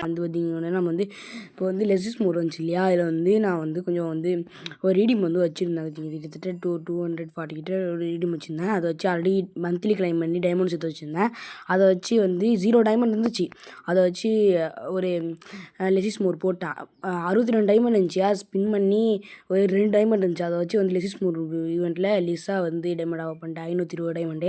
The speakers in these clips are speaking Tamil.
வந்து பார்த்திங்கன்னா நம்ம வந்து இப்போ வந்து லெசிஸ் மோர் வந்துச்சு இல்லையா, அதில் வந்து நான் வந்து கொஞ்சம் வந்து ஒரு ரீடிம் வந்து வச்சுருந்தேன். கிட்டத்தட்ட 240 கிட்ட ஒரு ரீடிம் வச்சுருந்தேன். அதை வச்சு ஆல்ரெடி மந்த்லி கிளைம் பண்ணி டைமண்ட் சேர்த்து வச்சுருந்தேன். அதை வச்சு வந்து 0 டைமண்ட் இருந்துச்சு. அதை வச்சு ஒரு லெசிஸ் மோர் போட்டேன். 62 டைமண்ட் இருந்துச்சு. அதை ஸ்பின் பண்ணி ஒரு 2 டைமண்ட் இருந்துச்சு. அதை வச்சு வந்து லெசிஸ் மோர் ஈவெண்ட்டில் லிஸாக வந்து டைமண்ட் ஆஃப் பண்ணிட்டேன். 520 டைமண்டு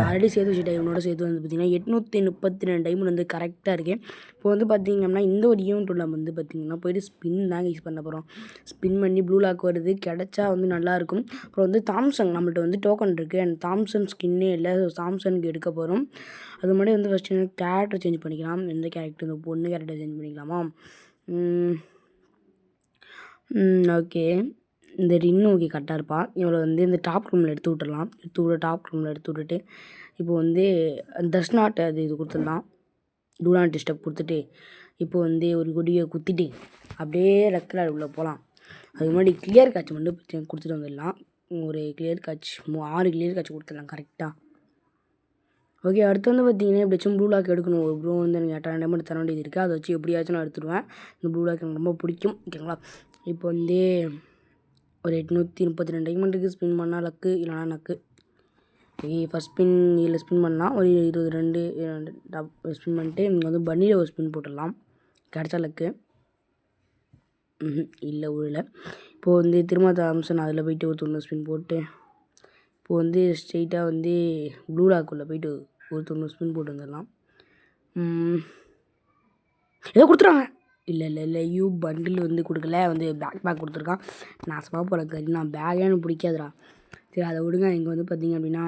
ஆல்ரெடி சேர்த்து வச்சு டைமண்டோட சேர்த்து வந்து பார்த்திங்கன்னா 832 டைமண்ட் வந்து கரெக்டாக இருக்குது. இப்போ வந்து பார்த்திங்கன்னா இந்த ஒரு ஈவெண்ட் உள்ள வந்து பார்த்திங்கன்னா போய்ட்டு ஸ்பின் தாங்க யூஸ் பண்ண போகிறோம். ஸ்பின் பண்ணி ப்ளூ லாக் வருது, கிடச்சா வந்து நல்லாயிருக்கும். அப்புறம் வந்து தாம்சன் நம்மள்ட்ட வந்து டோக்கன் இருக்குது. அண்ட் தாம்சன் ஸ்கின்னே இல்லை. ஸோ தாம்சனுக்கு எடுக்க போகிறோம். அது முன்னாடி வந்து ஃபஸ்ட்டு கேரக்டர் சேஞ்ச் பண்ணிக்கலாம். எந்த கேரக்டர் இந்த பொண்ணு கேரக்டர் சேஞ்ச் பண்ணிக்கலாமா? ஓகே, இந்த ரின்னு ஓகே கரெக்டாக இருப்பாள். இவளை வந்து இந்த டாப் ரூமில் எடுத்து விட்டுடலாம். டாப் ரூமில் எடுத்து விட்டுட்டு இப்போ வந்து டஸ் நாட் இது கொடுத்துடலாம். டூ நாட் டிஸ்டர்ப் கொடுத்துட்டு இப்போ வந்து ஒரு கொடியை குத்திட்டு அப்படியே ரெக்கலாட் உள்ளே போகலாம். அதுக்கு முன்னாடி கிளியர் காட்சி மட்டும் கொடுத்துட்டு வந்துடலாம். ஒரு கிளியர் காட்சி 6 கிளியர் காட்சி கொடுத்துடலாம் கரெக்டாக. ஓகே, அடுத்து வந்து பார்த்திங்கன்னா எப்படியாச்சும் ப்ளூ லாக் எடுக்கணும். ஒரு ப்ரோ வந்து எனக்கு 8 டைமண்ட் தர வேண்டியது இருக்குது. அதை வச்சு எப்படியாச்சும் நான் எடுத்துடுவேன். இந்த ப்ளூ லாக் எனக்கு ரொம்ப பிடிக்கும். ஓகேங்களா, இப்போ வந்து ஒரு 832 டைமண்டுக்கு ஸ்பின் பண்ணால் லக்கு, இல்லைனா நக்கு. ஓகே, ஃபஸ்ட் ஸ்பின் இதில் ஸ்பின் பண்ணால் ஒரு 22 ஸ்பின் பண்ணிட்டு இங்கே வந்து பன்னியில் ஒரு ஸ்பின் போட்டுடலாம். கிடச்சா லக்கு. இல்லை உள்ள இப்போது வந்து திரும்ப தாம்சன் அதில் போய்ட்டு ஒரு 90 ஸ்பின் போட்டு இப்போது வந்து ஸ்ட்ரெயிட்டாக வந்து ப்ளூ லாக்குள்ளே போய்ட்டு ஒரு 90 ஸ்பின் போட்டு வந்துடலாம். ஏதோ கொடுத்துருவாங்க. இல்லை பண்டில் வந்து கொடுக்கல, வந்து பேக் கொடுத்துருக்கான். நாசமாக போல கறி, நான் பேக்கே எனக்கு பிடிக்காதுடா. சரி அதை விடுங்க. இங்கே வந்து பார்த்திங்க அப்படின்னா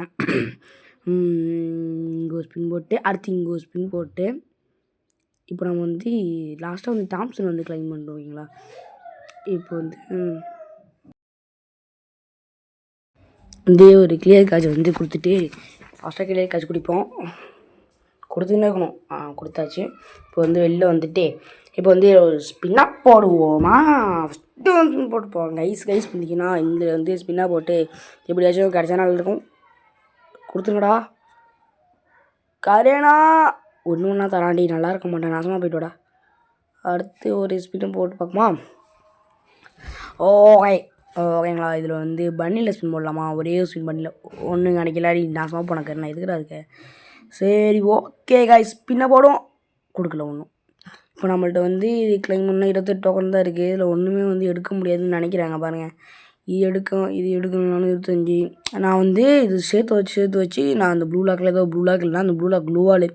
இங்கே ஒரு ஸ்பின் போட்டு அடுத்து இங்கே ஒரு ஸ்பின் போட்டு இப்போ நம்ம வந்து லாஸ்ட்டாக வந்து தாம்சன் வந்து கிளைம் பண்ணுறோம். ஓகேங்களா, இப்போ வந்து ஒரு கிளியர் காட்சி வந்து கொடுத்துட்டு ஃபஸ்ட்டாக கிளியர் காட்சி குடிப்போம். கொடுத்துக்கிட்டே இருக்கணும். கொடுத்தாச்சு. இப்போ வந்து வெளில வந்துட்டு இப்போ வந்து ஒரு ஸ்பின்னாக போடுவோமா? ஃபஸ்ட்டு வந்து ஸ்பின் போட்டு போவோம். கைஸ் பண்ணிங்கன்னா இந்த வந்து ஸ்பின்னாக போட்டு எப்படியாச்சும் கிடச்சா நல்லா இருக்கும். கொடுத்துங்கடா கரேனா. ஒன்று தராண்டி நல்லா இருக்க மாட்டேன், நாசமாக போய்ட்டோடா. அடுத்து ஒரு ஸ்பின்னை போட்டு பார்க்குமா? ஓகேங்களா, இதில் வந்து பன்னியில் ஸ்பின் போடலாமா? ஒரே ஸ்பின் பன்னியில் ஒன்றும் கிடைக்கல. நாசமாக போன கரேனா எதுக்குடா இருக்கு? சரி ஓகே காய்ஸ், ஸ்பின்னை போடும். கொடுக்கல ஒன்றும். இப்போ நம்மள்ட்ட வந்து இது கிளைம் பண்ணால் 28 டோக்கன் தான் இருக்குது. இதில் ஒன்றுமே வந்து எடுக்க முடியாதுன்னு நினைக்கிறாங்க பாருங்கள். இது எடுக்கணும்னாலும் 25. நான் வந்து இது சேர்த்து வச்சு நான் அந்த ப்ளூ லாக்கில் ஏதோ ப்ளூ லாக் இல்லைனா அந்த ப்ளூ லாக் க்ளூவால்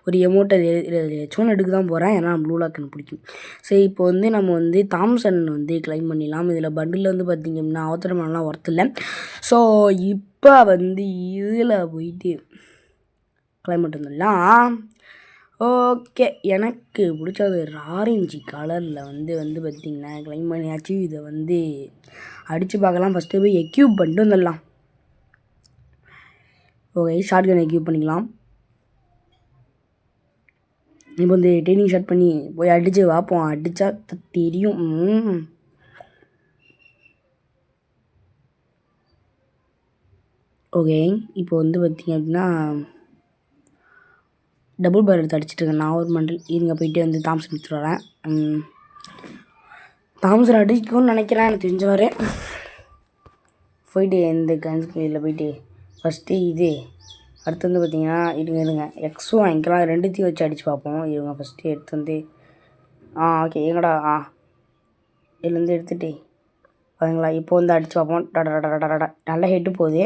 ஒரு எமௌண்ட்டை ஏதாச்சும் எடுக்க தான் போகிறேன். ஏன்னா ப்ளூ லாக் எனக்கு பிடிக்கும். சரி, இப்போ வந்து நம்ம வந்து தாம்சன் வந்து கிளைம் பண்ணிடலாம். இதில் பண்டில் வந்து பார்த்திங்க அப்படின்னா அவசரமெல்லாம் ஒர்த் இல்லை. ஸோ இப்போ வந்து இதில் போயிட்டு கிளைம் பண்ணிட்டுலாம். ஓகே, எனக்கு பிடிச்சது ஆரஞ்சு கலரில் வந்து பார்த்திங்கன்னா கிளைம் பண்ணியாச்சு. இதை வந்து அடித்து பார்க்கலாம். ஃபஸ்ட்டு போய் எக்யூப் பண்ணிட்டு வந்துடலாம். ஓகே, ஷார்ட் கன் எக்யூப் பண்ணிக்கலாம். இப்போ வந்து ட்ரைனிங் ஸ்டார்ட் பண்ணி போய் அடித்து பார்ப்போம். அடித்தா தெரியும். ஓகே, இப்போ வந்து பார்த்திங்க அப்படின்னா டபுள் பார் எடுத்து அடிச்சுட்டு இருக்கேன். நான் ஒரு மண்டல் இருங்க போயிட்டு வந்து தாம்சன் எடுத்துகிட்டு வரேன். தாம்சன் அடிக்கும்னு நினைக்கிறேன், எனக்கு தெரிஞ்சவரை. போயிட்டு இந்த கன்ஸ்கில் போயிட்டு ஃபஸ்ட்டு இது அடுத்து வந்து பார்த்திங்கன்னா இருங்க எக்ஸும் வாங்கிக்கலாம். ரெண்டுத்தையும் வச்சு அடித்து பார்ப்போம். இவங்க ஃபஸ்ட்டு எடுத்து வந்து ஓகே எங்கடா இதுலேருந்து எடுத்துகிட்டு பாருங்களா. இப்போ வந்து அடித்து பார்ப்போம். நல்லா ஹெட்டு போகுது.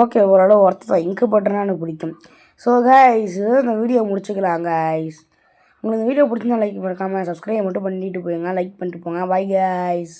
ஓகே, ஓரளவு ஒர்த்து தான். இங்கு பட்டனா எனக்கு பிடிக்கும். ஸோ கைஸ், இந்த வீடியோ முடிச்சுக்கலாம் கைஸ். உங்களுக்கு இந்த வீடியோ பிடிச்சிருந்தா லைக் பண்ணாமல் சப்ஸ்கிரைப் மட்டும் பண்ணிட்டு போயிருங்க. லைக் பண்ணிட்டு போங்க. Bye guys.